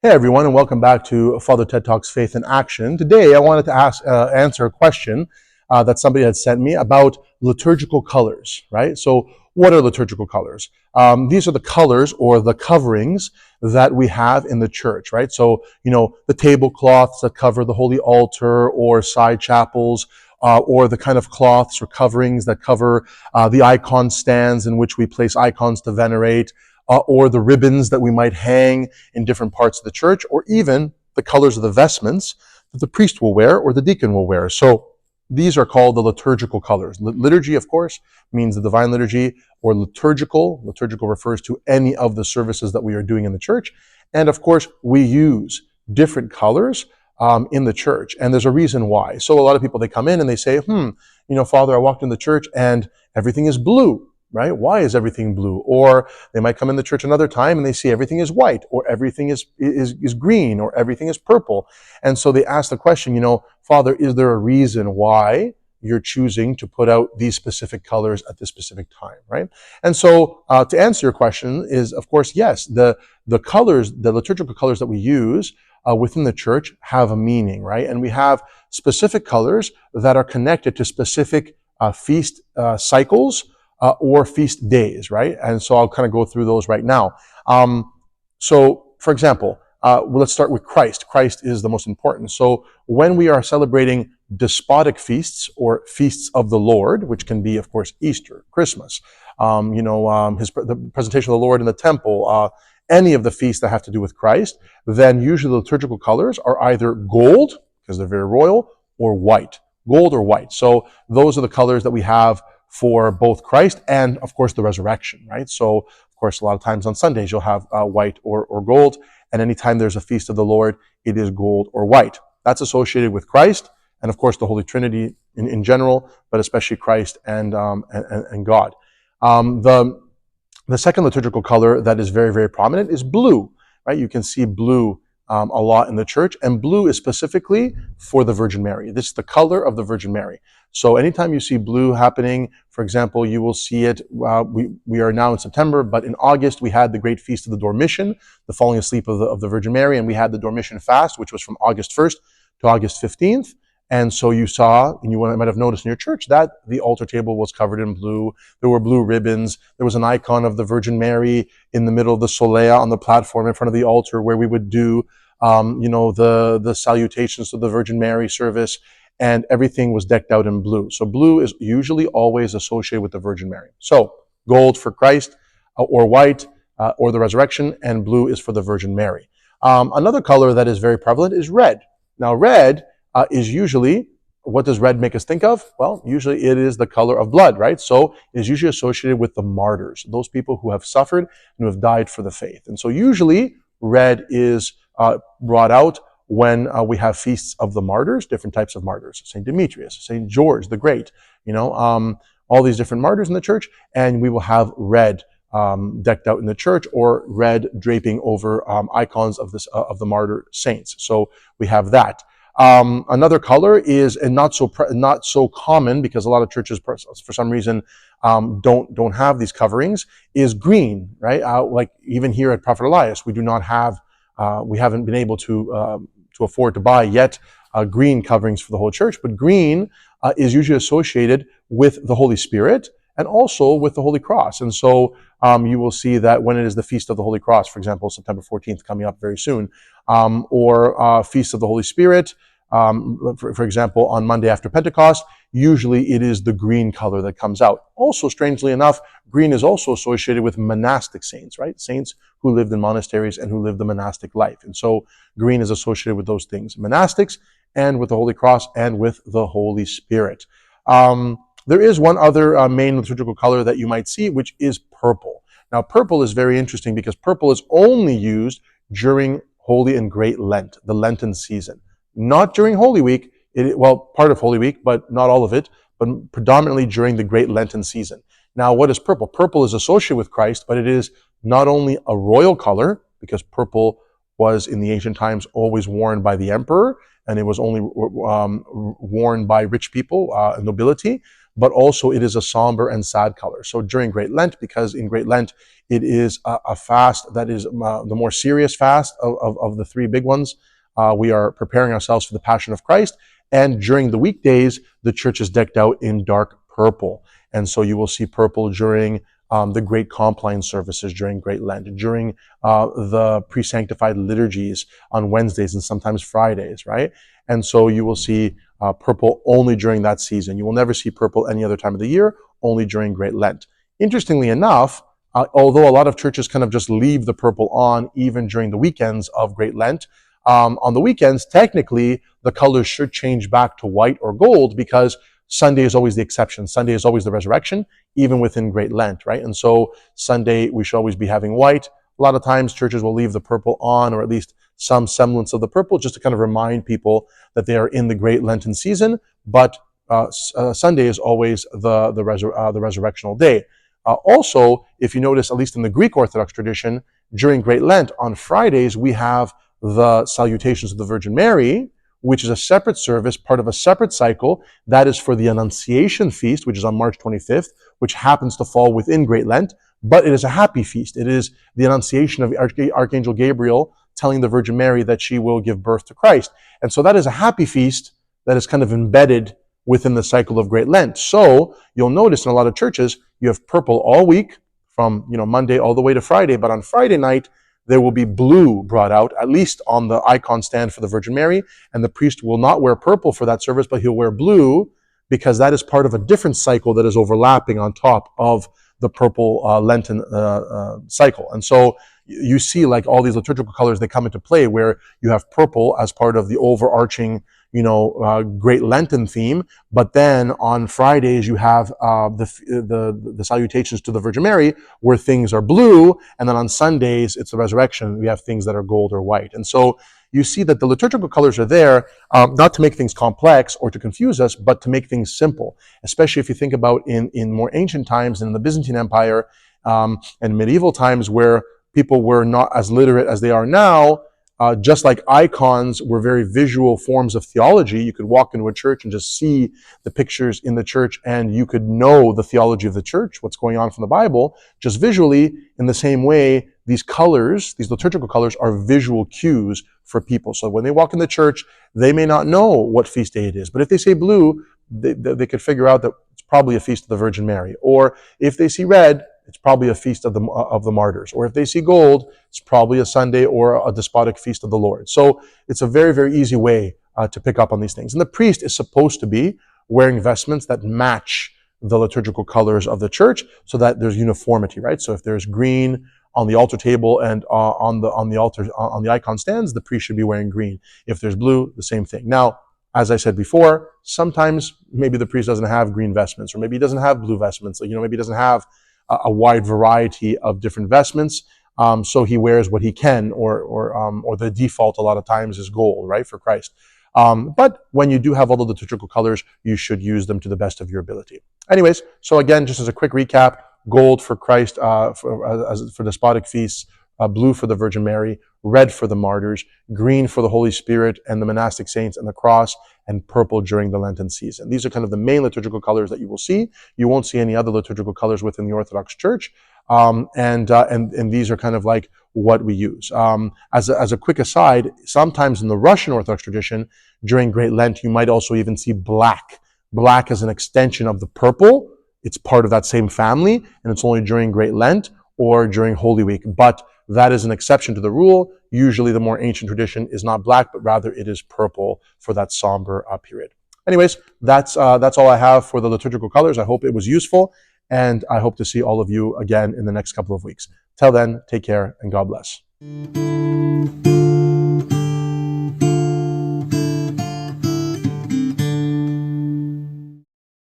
Hey everyone, and welcome back to Father TED Talks Faith in Action. Today I wanted to answer a question that somebody had sent me about liturgical colors, right? So what are liturgical colors? These are the colors or the coverings that we have in the church, right? So, the tablecloths that cover the holy altar or side chapels, or the kind of cloths or coverings that cover the icon stands in which we place icons to venerate, or the ribbons that we might hang in different parts of the church, or even the colors of the vestments that the priest will wear or the deacon will wear. So these are called the liturgical colors. Liturgy, of course, means the divine liturgy, or liturgical. Liturgical refers to any of the services that we are doing in the church. And of course, we use different colors in the church. And there's a reason why. So a lot of people, they come in and they say, Father, I walked in the church and everything is blue. Right? Why is everything blue? Or they might come in the church another time and they see everything is white, or everything is green, or everything is purple. And so they ask the question, Father, is there a reason why you're choosing to put out these specific colors at this specific time, right? And so to answer your question is, of course, yes, the colors, the liturgical colors that we use within the church have a meaning, right? And we have specific colors that are connected to specific feast cycles, or feast days, right? And so I'll kind of go through those right now. So, for example, let's start with Christ. Christ is the most important. So when we are celebrating despotic feasts or feasts of the Lord, which can be, of course, Easter, Christmas, the presentation of the Lord in the temple, any of the feasts that have to do with Christ, then usually the liturgical colors are either gold, because they're very royal, or white. Gold or white. So those are the colors that we have for both Christ and, of course, the resurrection, right? So, of course, a lot of times on Sundays, you'll have white or gold. And anytime there's a feast of the Lord, it is gold or white. That's associated with Christ and, of course, the Holy Trinity in general, but especially Christ and God. The second liturgical color that is very, very prominent is blue, right? You can see blue a lot in the church, and blue is specifically for the Virgin Mary. This is the color of the Virgin Mary. So anytime you see blue happening, for example, you will see it, we are now in September, but in August we had the great feast of the Dormition, the falling asleep of the Virgin Mary, and we had the Dormition fast, which was from August 1st to August 15th. And so you saw, and you might have noticed in your church, that the altar table was covered in blue. There were blue ribbons. There was an icon of the Virgin Mary in the middle of the solea on the platform in front of the altar, where we would do, the salutations to the Virgin Mary service, and everything was decked out in blue. So blue is usually always associated with the Virgin Mary. So gold for Christ, or white, or the resurrection, and blue is for the Virgin Mary. Another color that is very prevalent is red. Now, red is usually, what does red make us think of? Well, usually it is the color of blood, right? So it is usually associated with the martyrs, those people who have suffered and who have died for the faith. And so usually red is brought out when we have feasts of the martyrs, different types of martyrs, St. Demetrius, St. George the Great, all these different martyrs in the church, and we will have red decked out in the church, or red draping over icons of the martyr saints. So we have that. Another color is, and not so common, because a lot of churches for some reason don't have these coverings, is green, right? Like even here at Prophet Elias, we do not have, we haven't been able to afford to buy yet green coverings for the whole church, but green is usually associated with the Holy Spirit and also with the Holy Cross. And so you will see that when it is the Feast of the Holy Cross, for example, September 14th coming up very soon, or Feast of the Holy Spirit, for example, on Monday after Pentecost, usually it is the green color that comes out. Also, strangely enough, green is also associated with monastic saints, right? Saints who lived in monasteries and who lived the monastic life. And so green is associated with those things, monastics, and with the Holy Cross, and with the Holy Spirit. There is one other main liturgical color that you might see, which is purple. Now, purple is very interesting because purple is only used during Holy and Great Lent, the Lenten season. Not during Holy Week, part of Holy Week, but not all of it, but predominantly during the Great Lenten season. Now, what is purple? Purple is associated with Christ, but it is not only a royal color, because purple was in the ancient times always worn by the emperor, and it was only worn by rich people, nobility, but also it is a somber and sad color. So during Great Lent, because in Great Lent, it is a fast that is the more serious fast of the three big ones. We are preparing ourselves for the Passion of Christ. And during the weekdays, the church is decked out in dark purple. And so you will see purple during the great Compline services during Great Lent, during the pre-sanctified liturgies on Wednesdays and sometimes Fridays, right? And so you will see purple only during that season. You will never see purple any other time of the year, only during Great Lent. Interestingly enough, although a lot of churches kind of just leave the purple on even during the weekends of Great Lent, on the weekends, technically, the colors should change back to white or gold because Sunday is always the exception. Sunday is always the resurrection, even within Great Lent, right? And so Sunday, we should always be having white. A lot of times, churches will leave the purple on, or at least some semblance of the purple, just to kind of remind people that they are in the Great Lenten season. But Sunday is always the resurrectional day. Also, if you notice, at least in the Greek Orthodox tradition, during Great Lent, on Fridays, we have the Salutations of the Virgin Mary, which is a separate service, part of a separate cycle. That is for the Annunciation Feast, which is on March 25th, which happens to fall within Great Lent, but it is a happy feast. It is the Annunciation of Archangel Gabriel telling the Virgin Mary that she will give birth to Christ. And so that is a happy feast that is kind of embedded within the cycle of Great Lent. So you'll notice in a lot of churches, you have purple all week from Monday all the way to Friday, but on Friday night, there will be blue brought out, at least on the icon stand for the Virgin Mary, and the priest will not wear purple for that service, but he'll wear blue because that is part of a different cycle that is overlapping on top of the purple Lenten cycle. And so you see like all these liturgical colors, they come into play where you have purple as part of the overarching Great Lenten theme, but then on Fridays you have the salutations to the Virgin Mary, where things are blue, and then on Sundays it's the resurrection. We have things that are gold or white, and so you see that the liturgical colors are there not to make things complex or to confuse us, but to make things simple. Especially if you think about in more ancient times, in the Byzantine Empire and medieval times, where people were not as literate as they are now. Just like icons were very visual forms of theology, you could walk into a church and just see the pictures in the church and you could know the theology of the church, what's going on from the Bible, just visually. In the same way, these colors, these liturgical colors, are visual cues for people. So when they walk in the church, they may not know what feast day it is, but if they say blue, they could figure out that it's probably a feast of the Virgin Mary. Or if they see red, it's probably a feast of the martyrs. Or if they see gold, it's probably a Sunday or a despotic feast of the Lord. So it's a very, very easy way to pick up on these things. And the priest is supposed to be wearing vestments that match the liturgical colors of the church so that there's uniformity, right? So if there's green on the altar table and on the icon stands, the priest should be wearing green. If there's blue, the same thing. Now, as I said before, sometimes maybe the priest doesn't have green vestments, or maybe he doesn't have blue vestments. Maybe he doesn't have a wide variety of different vestments, so he wears what he can, or the default a lot of times is gold, right, for Christ. But when you do have all the liturgical colors, you should use them to the best of your ability. Anyways, so again, just as a quick recap, gold for Christ for despotic feasts, blue for the Virgin Mary, red for the martyrs, green for the Holy Spirit and the monastic saints and the cross, and purple during the Lenten season. These are kind of the main liturgical colors that you will see. You won't see any other liturgical colors within the Orthodox Church, and these are kind of like what we use. As a quick aside, sometimes in the Russian Orthodox tradition, during Great Lent, you might also even see black. Black is an extension of the purple. It's part of that same family, and it's only during Great Lent or during Holy Week. But that is an exception to the rule. Usually the more ancient tradition is not black, but rather it is purple for that somber period. Anyways, that's all I have for the liturgical colors. I hope it was useful, and I hope to see all of you again in the next couple of weeks. Till then, take care and God bless.